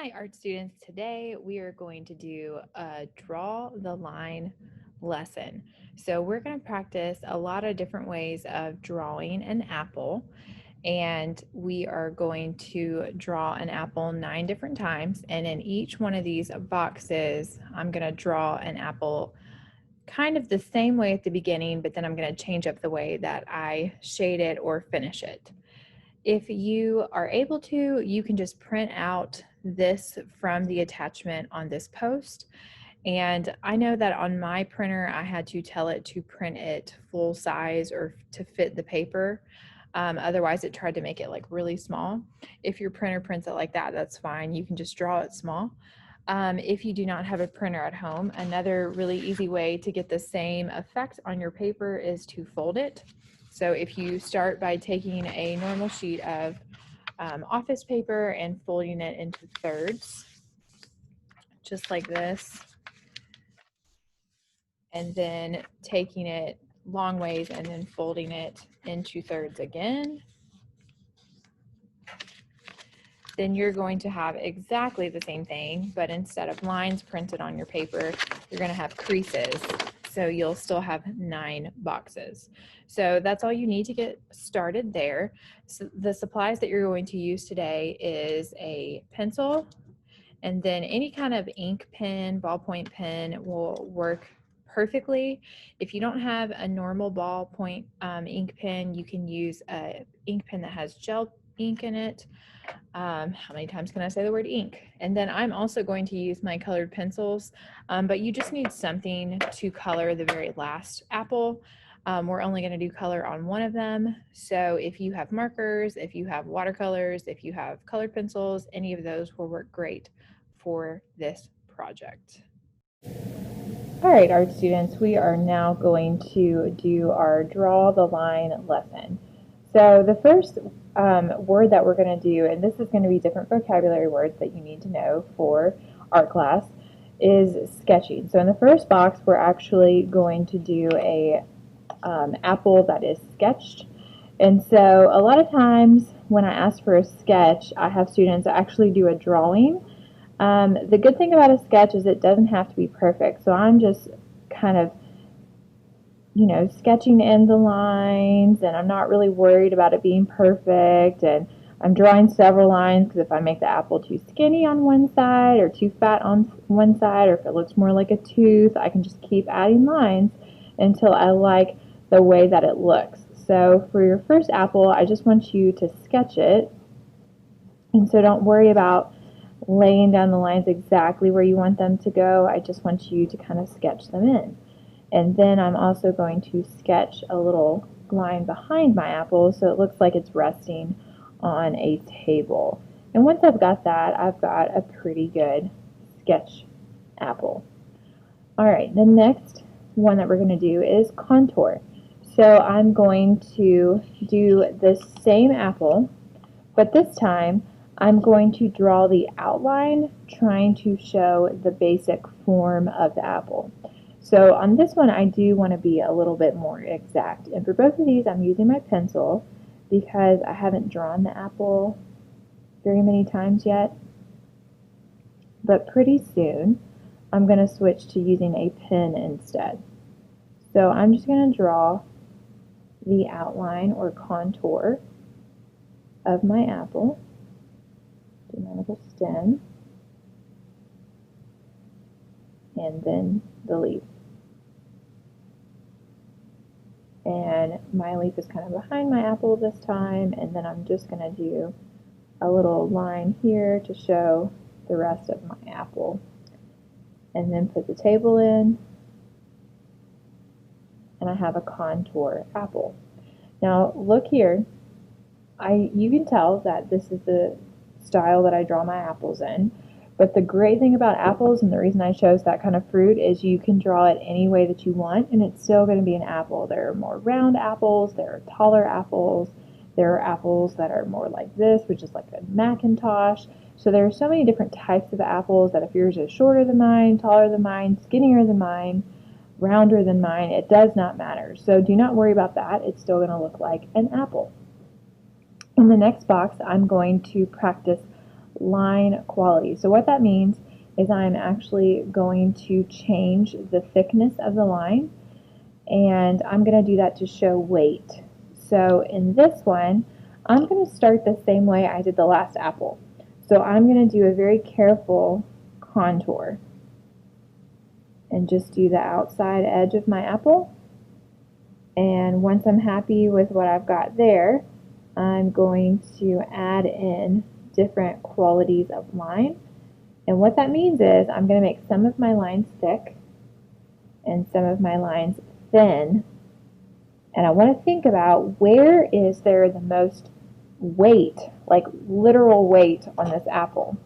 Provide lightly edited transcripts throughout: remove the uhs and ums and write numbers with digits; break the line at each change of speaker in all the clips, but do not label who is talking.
Hi, art students. Today we are going to do a draw the line lesson. So we're going to practice a lot of different ways of drawing an apple, and we are going to draw an apple 9 different times, and in each one of these boxes I'm going to draw an apple kind of the same way at the beginning, but then I'm going to change up the way that I shade it or finish it. If you are able to, you can just print out this from the attachment on this post. And I know that on my printer, I had to tell it to print it full size or to fit the paper. Otherwise, it tried to make it like really small. If your printer prints it like that, that's fine. You can just draw it small. If you do not have a printer at home, another really easy way to get the same effect on your paper is to fold it. So if you start by taking a normal sheet of office paper and folding it into thirds, just like this, and then taking it long ways and then folding it into thirds again, then you're going to have exactly the same thing, but instead of lines printed on your paper, you're going to have creases. So you'll still have 9 boxes. So that's all you need to get started there. So the supplies that you're going to use today is a pencil, and then any kind of ink pen, ballpoint pen will work perfectly. If you don't have a normal ballpoint ink pen, you can use a ink pen that has gel ink in it. How many times can I say the word ink? And then I'm also going to use my colored pencils, but you just need something to color the very last apple. We're only going to do color on one of them. So if you have markers, if you have watercolors, if you have colored pencils, any of those will work great for this project. All right, art students, we are now going to do our draw the line lesson. So the first word that we're going to do, and this is going to be different vocabulary words that you need to know for art class, is sketching. So in the first box, we're actually going to do a apple that is sketched. And so a lot of times when I ask for a sketch, I have students actually do a drawing. The good thing about a sketch is it doesn't have to be perfect. So I'm just kind of sketching in the lines, and I'm not really worried about it being perfect, and I'm drawing several lines because if I make the apple too skinny on one side or too fat on one side, or if it looks more like a tooth, I can just keep adding lines until I like the way that it looks. So for your first apple, I just want you to sketch it, and so don't worry about laying down the lines exactly where you want them to go. I just want you to kind of sketch them in. And then I'm also going to sketch a little line behind my apple so it looks like it's resting on a table. And once I've got that, I've got a pretty good sketch apple. All right, the next one that we're going to do is contour. So I'm going to do the same apple, but this time I'm going to draw the outline trying to show the basic form of the apple. So on this one, I do want to be a little bit more exact. And for both of these, I'm using my pencil because I haven't drawn the apple very many times yet. But pretty soon, I'm going to switch to using a pen instead. So I'm just going to draw the outline or contour of my apple. Do my little stem. And then the leaf. And my leaf is kind of behind my apple this time, and then I'm just going to do a little line here to show the rest of my apple. And then put the table in, and I have a contour apple. Now look here, you can tell that this is the style that I draw my apples in. But the great thing about apples, and the reason I chose that kind of fruit, is you can draw it any way that you want, and it's still going to be an apple. There are more round apples, there are taller apples, there are apples that are more like this, which is like a Macintosh. So there are so many different types of apples that if yours is shorter than mine, taller than mine, skinnier than mine, rounder than mine, it does not matter. So do not worry about that. It's still going to look like an apple. In the next box, I'm going to practice line quality. So what that means is I'm actually going to change the thickness of the line, and I'm going to do that to show weight. So in this one, I'm going to start the same way I did the last apple. So I'm going to do a very careful contour and just do the outside edge of my apple. And once I'm happy with what I've got there, I'm going to add in different qualities of line. And what that means is I'm going to make some of my lines thick and some of my lines thin. And I want to think about, where is there the most weight, like literal weight, on this apple.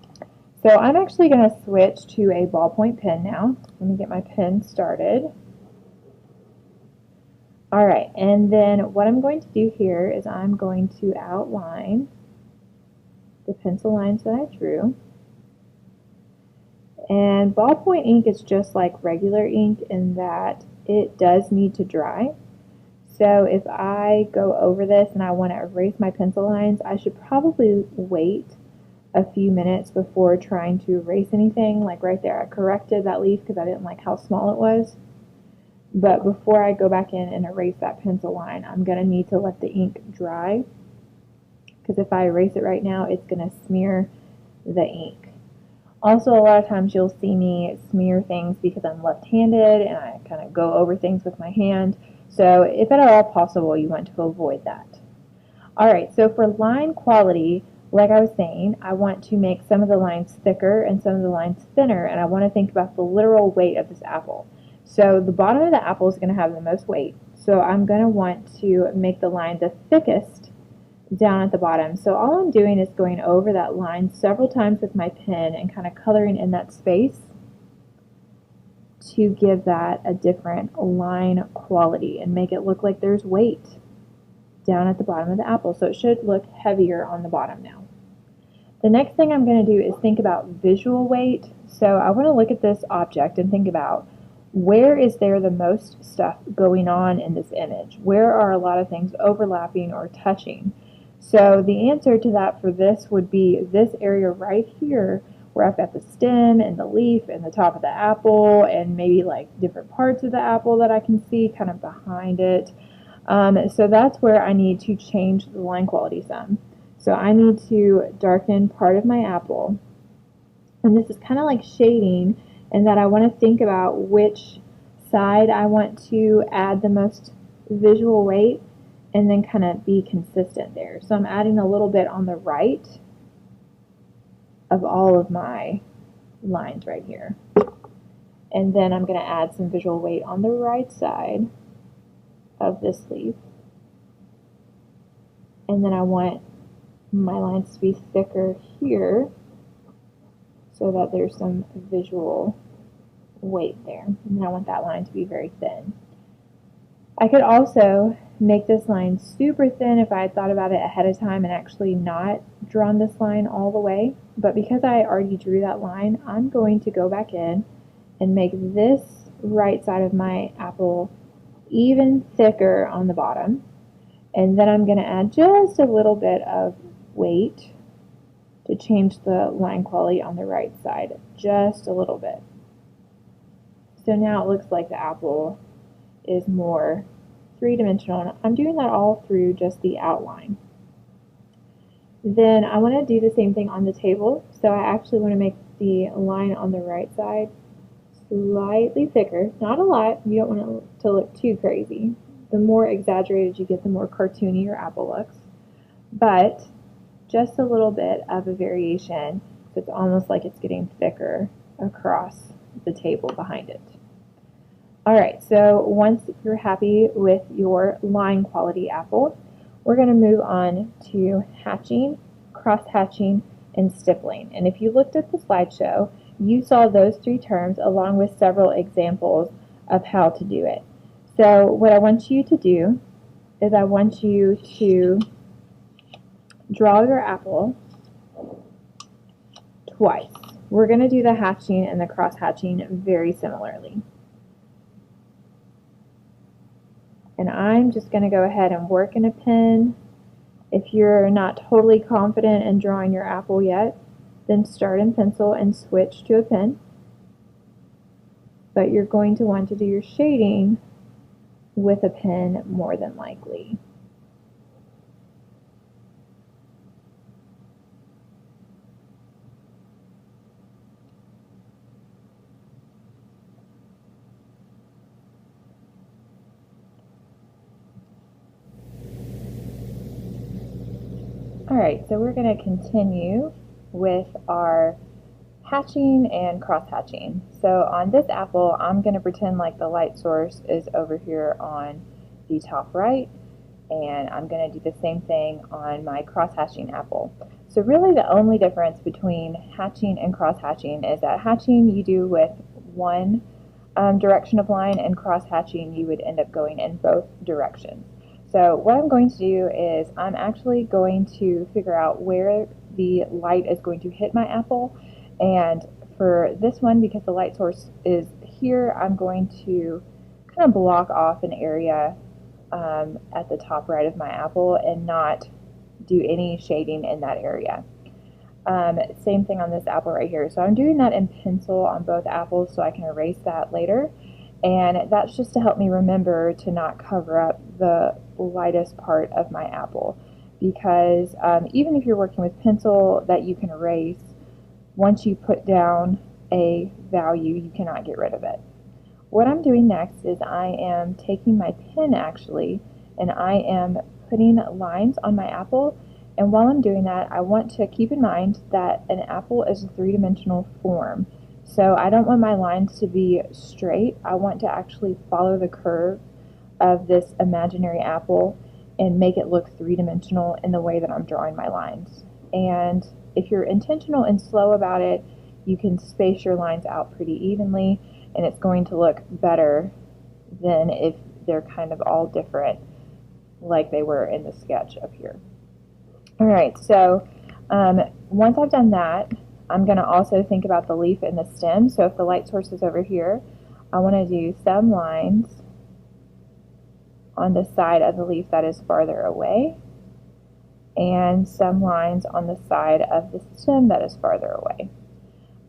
So I'm actually going to switch to a ballpoint pen now. Let me get my pen started. Alright, and then what I'm going to do here is I'm going to outline the pencil lines that I drew. And ballpoint ink is just like regular ink in that it does need to dry. So if I go over this and I want to erase my pencil lines, I should probably wait a few minutes before trying to erase anything. Like right there, I corrected that leaf because I didn't like how small it was. But before I go back in and erase that pencil line, I'm going to need to let the ink dry, because if I erase it right now, it's going to smear the ink. Also, a lot of times you'll see me smear things because I'm left-handed and I kind of go over things with my hand. So if at all possible, you want to avoid that. Alright, so for line quality, like I was saying, I want to make some of the lines thicker and some of the lines thinner, and I want to think about the literal weight of this apple. So the bottom of the apple is going to have the most weight. So I'm going to want to make the line the thickest down at the bottom. So all I'm doing is going over that line several times with my pen and kind of coloring in that space to give that a different line quality and make it look like there's weight down at the bottom of the apple. So it should look heavier on the bottom now. The next thing I'm going to do is think about visual weight. So I want to look at this object and think about, where is there the most stuff going on in this image? Where are a lot of things overlapping or touching? So the answer to that for this would be this area right here, where I've got the stem and the leaf and the top of the apple and maybe like different parts of the apple that I can see kind of behind it. So that's where I need to change the line quality some. So I need to darken part of my apple. And this is kind of like shading, and that I want to think about which side I want to add the most visual weight and then kind of be consistent there. So I'm adding a little bit on the right of all of my lines right here. And then I'm going to add some visual weight on the right side of this leaf. And then I want my lines to be thicker here so that there's some visual weight there. And then I want that line to be very thin. I could also make this line super thin if I had thought about it ahead of time and actually not drawn this line all the way. But because I already drew that line, I'm going to go back in and make this right side of my apple even thicker on the bottom. And then I'm going to add just a little bit of weight to change the line quality on the right side, just a little bit. So now it looks like the apple is more three-dimensional, and I'm doing that all through just the outline. Then I want to do the same thing on the table, so I actually want to make the line on the right side slightly thicker, not a lot. You don't want it to look too crazy. The more exaggerated you get, the more cartoony your apple looks, but just a little bit of a variation, so it's almost like it's getting thicker across the table behind it. Alright, so once you're happy with your line quality apple, we're going to move on to hatching, cross-hatching, and stippling. And if you looked at the slideshow, you saw those three terms along with several examples of how to do it. So what I want you to do is I want you to draw your apple twice. We're going to do the hatching and the cross-hatching very similarly. And I'm just going to go ahead and work in a pen. If you're not totally confident in drawing your apple yet, Then start in pencil and switch to a pen. But you're going to want to do your shading with a pen more than likely. Alright, so we're going to continue with our hatching and cross hatching. So on this apple, I'm going to pretend like the light source is over here on the top right, and I'm going to do the same thing on my cross hatching apple. So really the only difference between hatching and cross hatching is that hatching you do with one direction of line, and cross hatching you would end up going in both directions. So what I'm going to do is I'm actually going to figure out where the light is going to hit my apple, and for this one, because the light source is here, I'm going to kind of block off an area at the top right of my apple and not do any shading in that area. Same thing on this apple right here. So I'm doing that in pencil on both apples so I can erase that later. And that's just to help me remember to not cover up the lightest part of my apple. Because even if you're working with pencil that you can erase, once you put down a value, you cannot get rid of it. What I'm doing next is I am taking my pen actually, and I am putting lines on my apple. And while I'm doing that, I want to keep in mind that an apple is a three-dimensional form. So I don't want my lines to be straight. I want to actually follow the curve of this imaginary apple and make it look three-dimensional in the way that I'm drawing my lines. And if you're intentional and slow about it, you can space your lines out pretty evenly, and it's going to look better than if they're kind of all different like they were in the sketch up here. Alright, so once I've done that, I'm going to also think about the leaf and the stem. So if the light source is over here, I want to do some lines on the side of the leaf that is farther away, and some lines on the side of the stem that is farther away.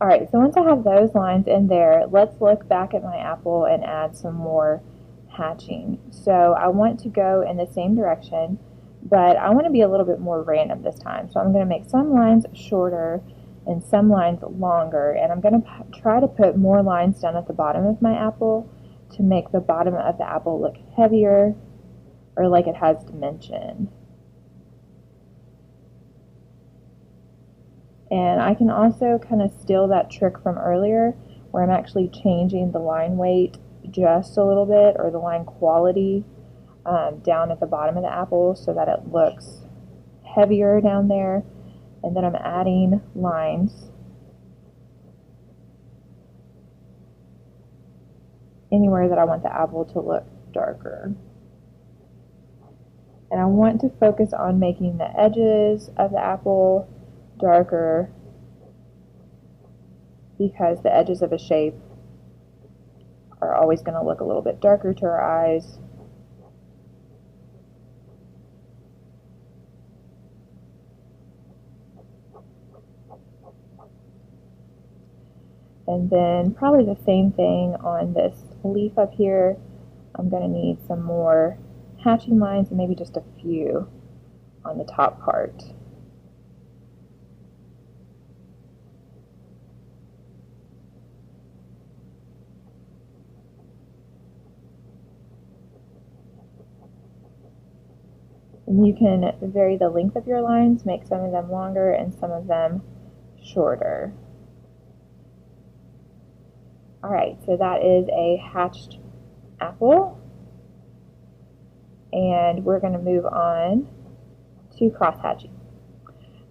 Alright, so once I have those lines in there, let's look back at my apple and add some more hatching. So I want to go in the same direction, but I want to be a little bit more random this time. So I'm going to make some lines shorter and some lines longer, and I'm going to try to put more lines down at the bottom of my apple to make the bottom of the apple look heavier or like it has dimension. And I can also kind of steal that trick from earlier where I'm actually changing the line weight just a little bit, or the line quality down at the bottom of the apple so that it looks heavier down there. And then I'm adding lines anywhere that I want the apple to look darker. And I want to focus on making the edges of the apple darker, because the edges of a shape are always going to look a little bit darker to our eyes. And then probably the same thing on this leaf up here. I'm going to need some more hatching lines and maybe just a few on the top part. And you can vary the length of your lines, make some of them longer and some of them shorter. Alright, so that is a hatched apple. And we're going to move on to cross-hatching.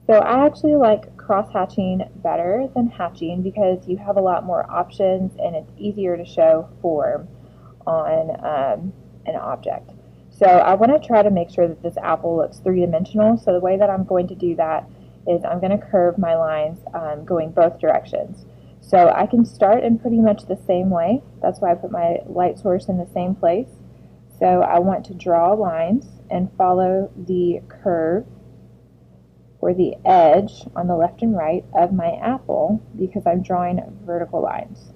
So I actually like cross-hatching better than hatching because you have a lot more options and it's easier to show form on an object. So I want to try to make sure that this apple looks three-dimensional. So the way that I'm going to do that is I'm going to curve my lines going both directions. So I can start in pretty much the same way. That's why I put my light source in the same place. So I want to draw lines and follow the curve for the edge on the left and right of my apple because I'm drawing vertical lines.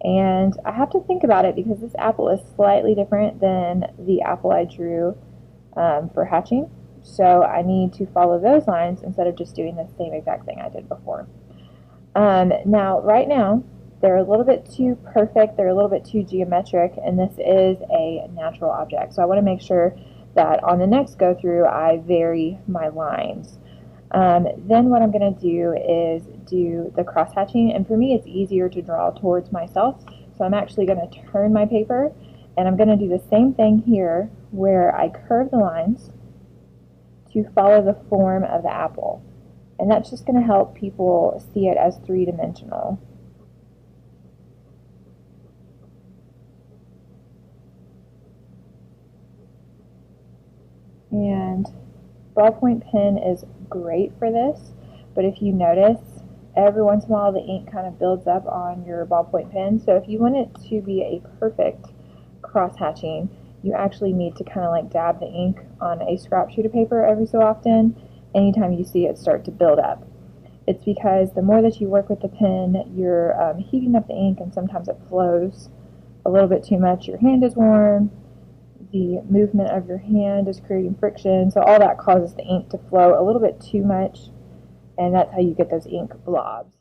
And I have to think about it because this apple is slightly different than the apple I drew for hatching. So I need to follow those lines instead of just doing the same exact thing I did before. Now, right now, they're a little bit too perfect, they're a little bit too geometric, and this is a natural object. So I want to make sure that on the next go through I vary my lines. Then what I'm going to do is do the cross hatching, and for me it's easier to draw towards myself, so I'm actually going to turn my paper and I'm going to do the same thing here where I curve the lines to follow the form of the apple, and that's just going to help people see it as three-dimensional. And ballpoint pen is great for this, but if you notice, every once in a while the ink kind of builds up on your ballpoint pen. So if you want it to be a perfect cross hatching, you actually need to kind of like dab the ink on a scrap sheet of paper every so often, anytime you see it start to build up. It's because the more that you work with the pen, you're heating up the ink, and sometimes it flows a little bit too much. Your hand is warm, the movement of your hand is creating friction, so all that causes the ink to flow a little bit too much, and that's how you get those ink blobs.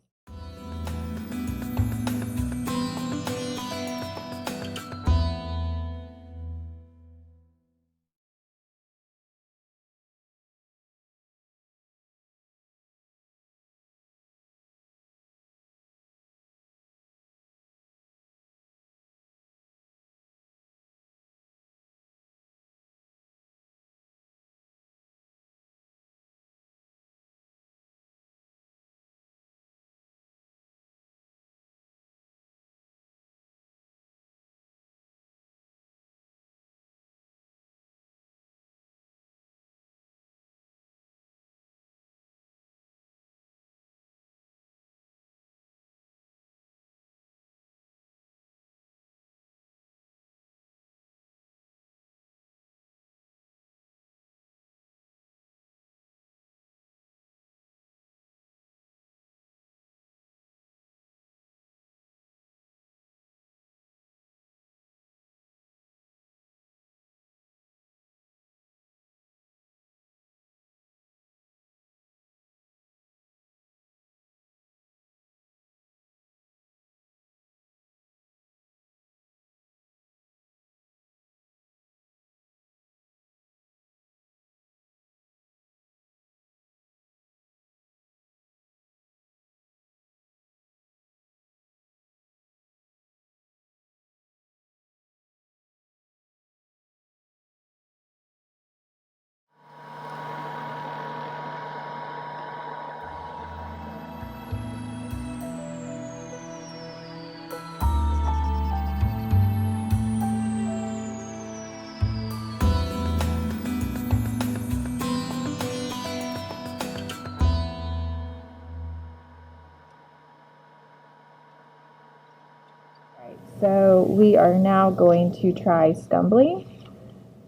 So we are now going to try scumbling.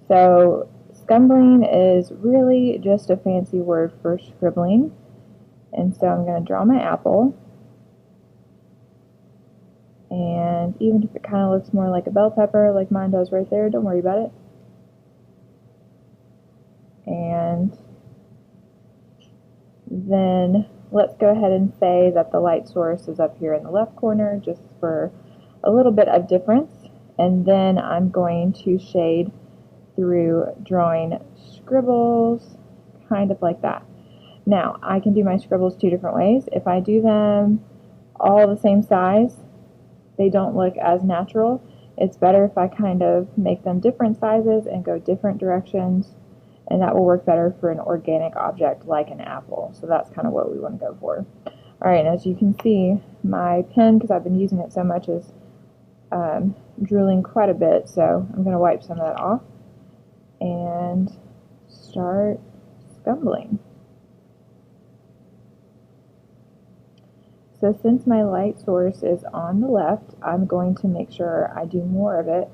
So scumbling is really just a fancy word for scribbling. And so I'm going to draw my apple. And even if it kind of looks more like a bell pepper like mine does right there, don't worry about it. And then let's go ahead and say that the light source is up here in the left corner just for a little bit of difference, and then I'm going to shade through drawing scribbles kind of like that. Now I can do my scribbles two different ways. If I do them all the same size, they don't look as natural. It's better if I kind of make them different sizes and go different directions, and that will work better for an organic object like an apple. So that's kind of what we want to go for. Alright, as you can see, my pen, because I've been using it so much, is drooling quite a bit, so I'm going to wipe some of that off and start scumbling. So since my light source is on the left, I'm going to make sure I do more of it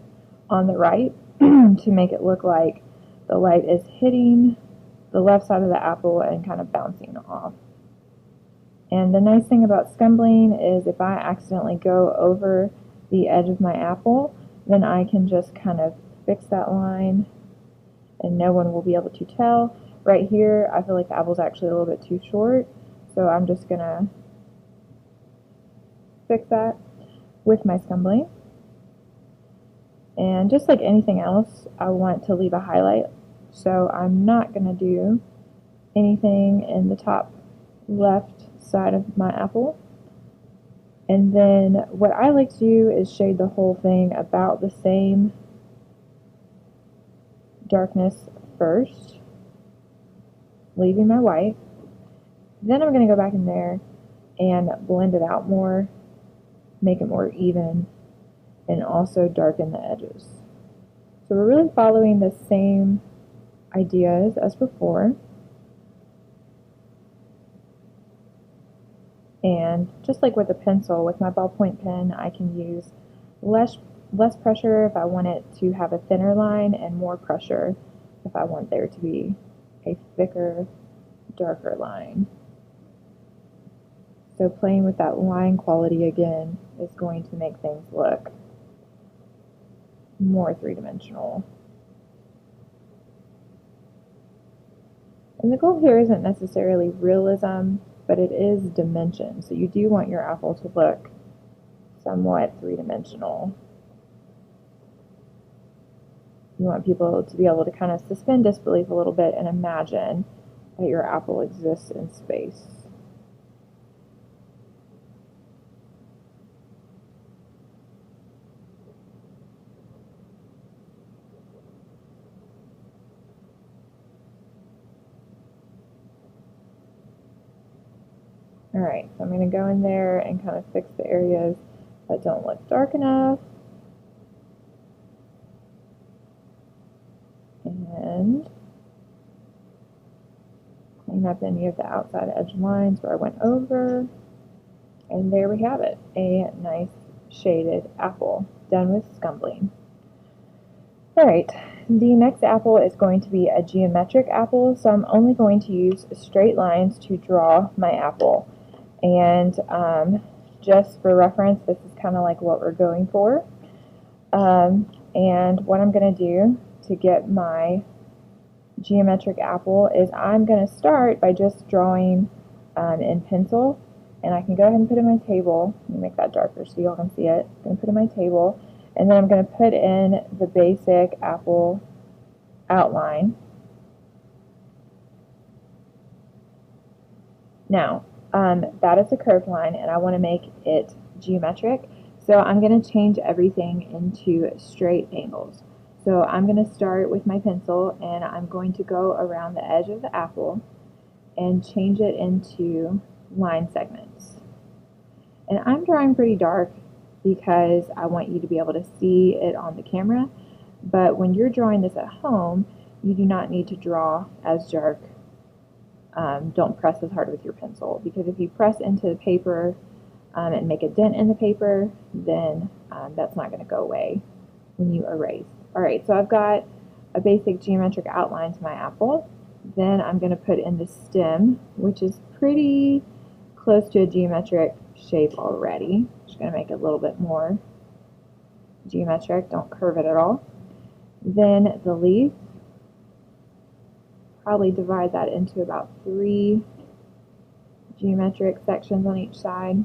on the right to make it look like the light is hitting the left side of the apple and kind of bouncing off. And the nice thing about scumbling is if I accidentally go over the edge of my apple, then I can just kind of fix that line and no one will be able to tell. Right here, I feel like the apple's actually a little bit too short, so I'm just gonna fix that with my scumbling. And just like anything else, I want to leave a highlight, so I'm not gonna do anything in the top left side of my apple. And then what I like to do is shade the whole thing about the same darkness first, leaving my white. Then I'm going to go back in there and blend it out more, make it more even, and also darken the edges. So we're really following the same ideas as before. And just like with a pencil, with my ballpoint pen, I can use less pressure if I want it to have a thinner line and more pressure if I want there to be a thicker, darker line. So playing with that line quality again is going to make things look more three-dimensional. And the goal here isn't necessarily realism, but it is dimension. So you do want your apple to look somewhat three-dimensional. You want people to be able to kind of suspend disbelief a little bit and imagine that your apple exists in space. Alright, so I'm going to go in there and kind of fix the areas that don't look dark enough. And clean up any of the outside edge lines where I went over. And there we have it, a nice shaded apple, done with scumbling. Alright, the next apple is going to be a geometric apple, so I'm only going to use straight lines to draw my apple. And just for reference, this is kind of like what we're going for. And what I'm going to do to get my geometric apple is I'm going to start by just drawing in pencil. And I can go ahead and put it in my table. Let me make that darker so you all can see it. I'm going to put it in my table. And then I'm going to put in the basic apple outline. Now, that is a curved line, and I want to make it geometric. So I'm going to change everything into straight angles. So I'm going to start with my pencil, and I'm going to go around the edge of the apple and change it into line segments. And I'm drawing pretty dark because I want you to be able to see it on the camera. But when you're drawing this at home, you do not need to draw as dark. Don't press as hard with your pencil, because if you press into the paper and make a dent in the paper, then that's not going to go away when you erase. Alright, so I've got a basic geometric outline to my apple. Then I'm going to put in the stem, which is pretty close to a geometric shape already. Just going to make it a little bit more geometric, don't curve it at all. Then the leaf, probably divide that into about 3 geometric sections on each side.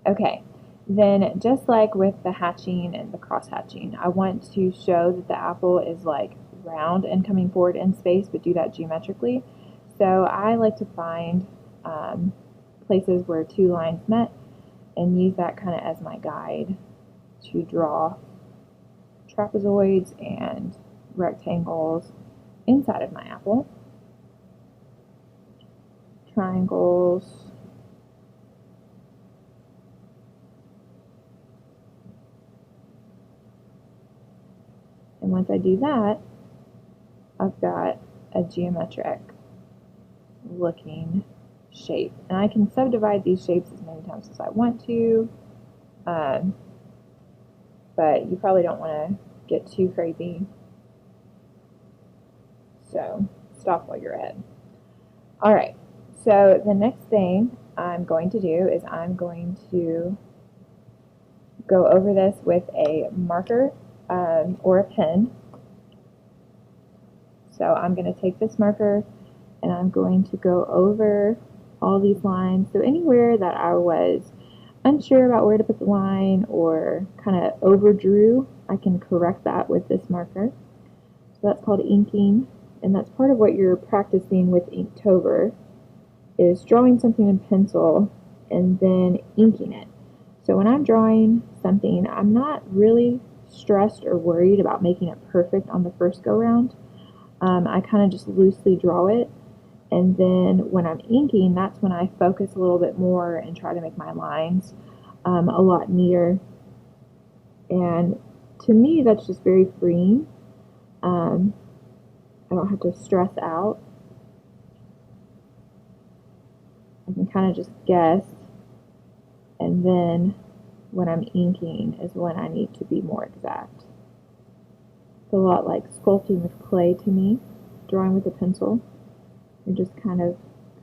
Okay, then just like with the hatching and the cross hatching, I want to show that the apple is like round and coming forward in space, but do that geometrically. So I like to find places where 2 lines met and use that kind of as my guide to draw trapezoids and rectangles inside of my apple, triangles, and once I do that, I've got a geometric looking shape. And I can subdivide these shapes as many times as I want to, but you probably don't want to get too crazy. So stop while you're ahead. All right, so the next thing I'm going to do is I'm going to go over this with a marker or a pen. So I'm going to take this marker and I'm going to go over all these lines. So anywhere that I was unsure about where to put the line or kind of overdrew, I can correct that with this marker. So that's called inking, and that's part of what you're practicing with Inktober, is drawing something in pencil and then inking it. So when I'm drawing something, I'm not really stressed or worried about making it perfect on the first go round. I kind of just loosely draw it, and then when I'm inking, that's when I focus a little bit more and try to make my lines a lot neater. And to me, that's just very freeing. I don't have to stress out. I can kind of just guess, and then when I'm inking is when I need to be more exact. It's a lot like sculpting with clay to me, drawing with a pencil. You're just kind of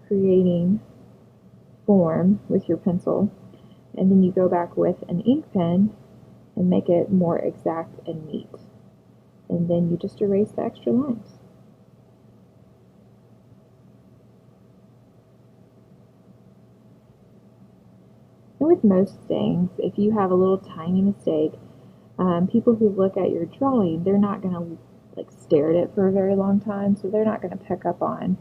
creating form with your pencil, and then you go back with an ink pen and make it more exact and neat. And then you just erase the extra lines. And with most things, if you have a little tiny mistake, people who look at your drawing, they're not going to like stare at it for a very long time, so they're not going to pick up on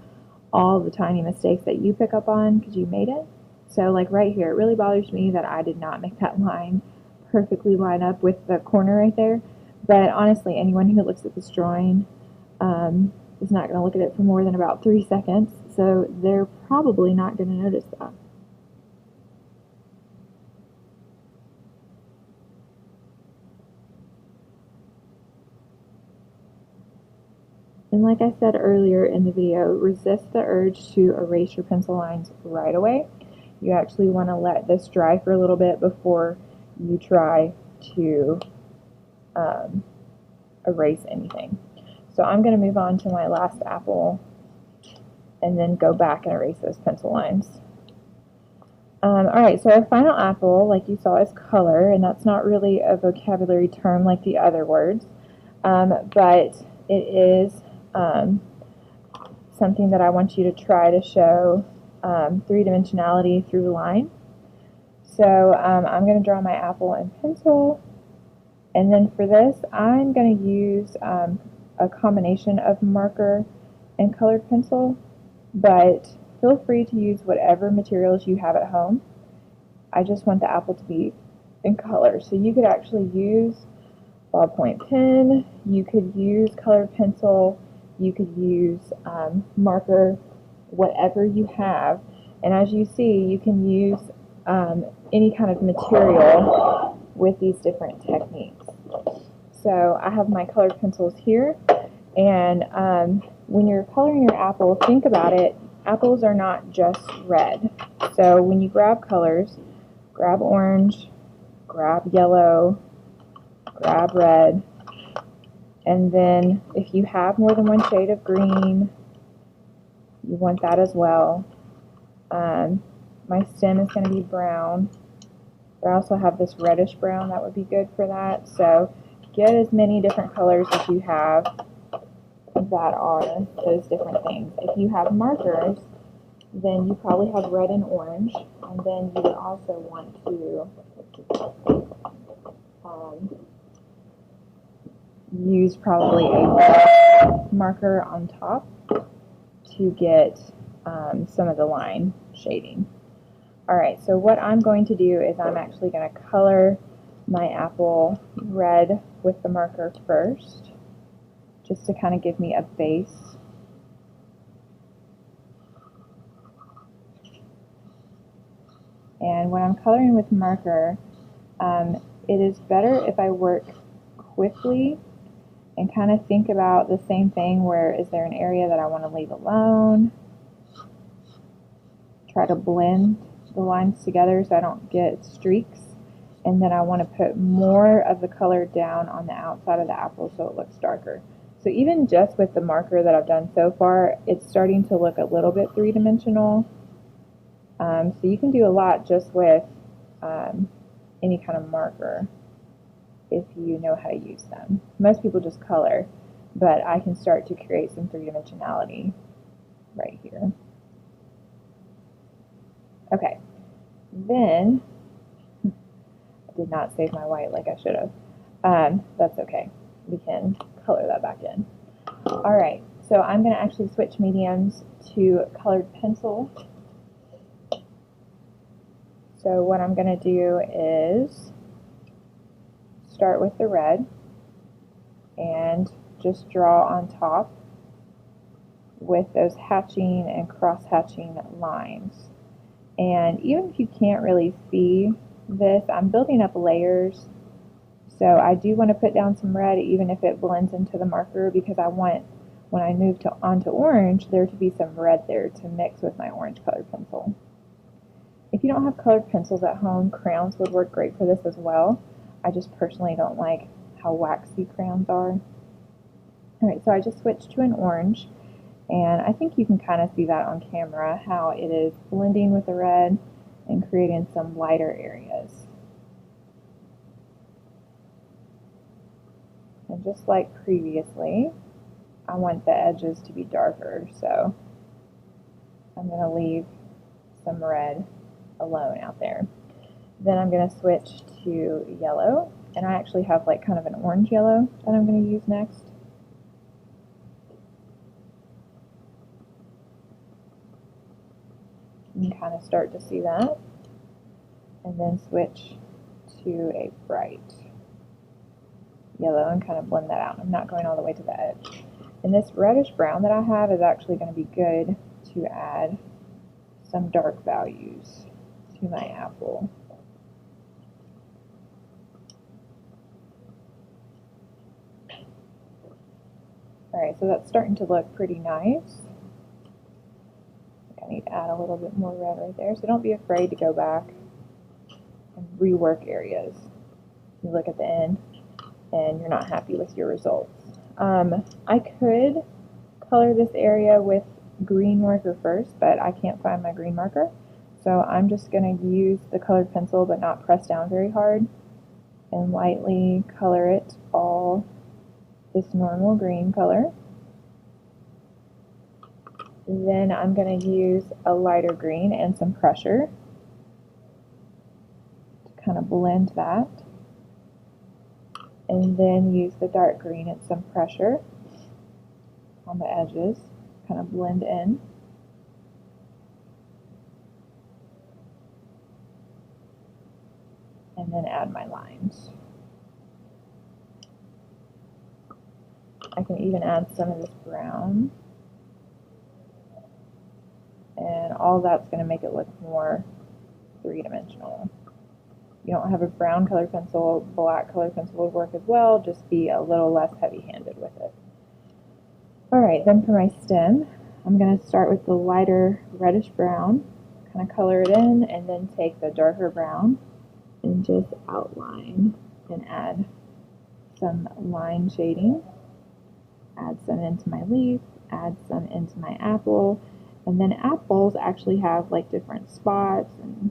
all the tiny mistakes that you pick up on because you made it. So like right here, it really bothers me that I did not make that line perfectly line up with the corner right there. But honestly, anyone who looks at this drawing is not going to look at it for more than about 3 seconds, so they're probably not going to notice that. And like I said earlier in the video, resist the urge to erase your pencil lines right away. You actually want to let this dry for a little bit before you try to erase anything. So I'm going to move on to my last apple and then go back and erase those pencil lines. Alright, so our final apple, like you saw, is color, and that's not really a vocabulary term like the other words, but it is something that I want you to try to show three-dimensionality through line. So I'm going to draw my apple in pencil, and then for this I'm going to use a combination of marker and colored pencil, but feel free to use whatever materials you have at home. I just want the apple to be in color, so you could actually use ballpoint pen, you could use colored pencil, you could use marker, whatever you have. And as you see, you can use any kind of material with these different techniques. So I have my colored pencils here, and when you're coloring your apple, think about it. Apples are not just red. So when you grab colors, grab orange, grab yellow, grab red, and then if you have more than one shade of green, you want that as well. My stem is going to be brown. I also have this reddish brown that would be good for that. So get as many different colors as you have that are those different things. If you have markers, then you probably have red and orange, and then you would also want to use probably a red marker on top to get some of the line shading. Alright, so what I'm going to do is I'm actually going to color my apple red with the marker first, just to kind of give me a base. And when I'm coloring with marker, it is better if I work quickly and kind of think about the same thing, where is there an area that I want to leave alone, try to blend the lines together so I don't get streaks, and then I want to put more of the color down on the outside of the apple so it looks darker. So even just with the marker that I've done so far, it's starting to look a little bit three-dimensional. So you can do a lot just with any kind of marker if you know how to use them. Most people just color, but I can start to create some three-dimensionality right here. Okay, then I did not save my white like I should have. That's okay. We can color that back in. All right, so I'm going to actually switch mediums to colored pencil. So what I'm going to do is start with the red and just draw on top with those hatching and cross-hatching lines. And even if you can't really see this, I'm building up layers. So I do want to put down some red even if it blends into the marker, because I want, when I move onto orange, there to be some red there to mix with my orange colored pencil. If you don't have colored pencils at home, crayons would work great for this as well. I just personally don't like how waxy crayons are. Alright, so I just switched to an orange, and I think you can kind of see that on camera, how it is blending with the red and creating some lighter areas. And just like previously, I want the edges to be darker, so I'm going to leave some red alone out there. Then I'm going to switch to yellow, and I actually have like kind of an orange yellow that I'm going to use next. You can kind of start to see that, and then switch to a bright yellow and kind of blend that out. I'm not going all the way to the edge. And this reddish brown that I have is actually going to be good to add some dark values to my apple. Alright, so that's starting to look pretty nice. I need to add a little bit more red right there, so don't be afraid to go back and rework areas. You look at the end and you're not happy with your results. I could color this area with green marker first, but I can't find my green marker. So I'm just going to use the colored pencil but not press down very hard and lightly color it all this normal green color. Then I'm going to use a lighter green and some pressure to kind of blend that. And then use the dark green and some pressure on the edges, kind of blend in. And then add my lines. I can even add some of this brown. And all that's going to make it look more three-dimensional. You don't have a brown colored pencil, black colored pencil would work as well, just be a little less heavy-handed with it. Alright, then for my stem, I'm going to start with the lighter reddish brown, kind of color it in, and then take the darker brown and just outline and add some line shading. Add some into my leaf, add some into my apple, and then apples actually have like different spots and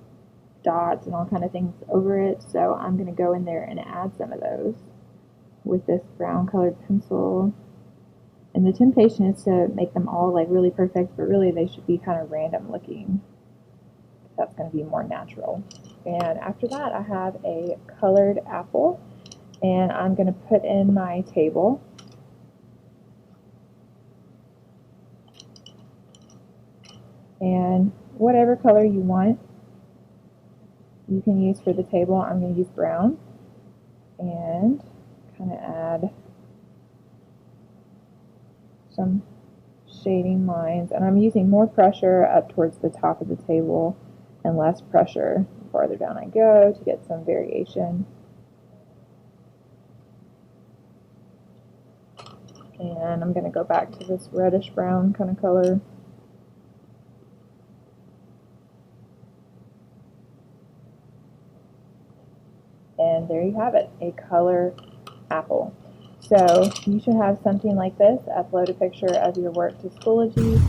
dots and all kind of things over it, so I'm going to go in there and add some of those with this brown colored pencil. And the temptation is to make them all like really perfect, but really they should be kind of random looking. That's going to be more natural. And after that I have a colored apple, and I'm going to put in my table. And whatever color you want, you can use for the table. I'm going to use brown and kind of add some shading lines. And I'm using more pressure up towards the top of the table and less pressure the farther down I go to get some variation. And I'm going to go back to this reddish brown kind of color. And there you have it, a color apple. So you should have something like this. Upload a picture of your work to Schoology,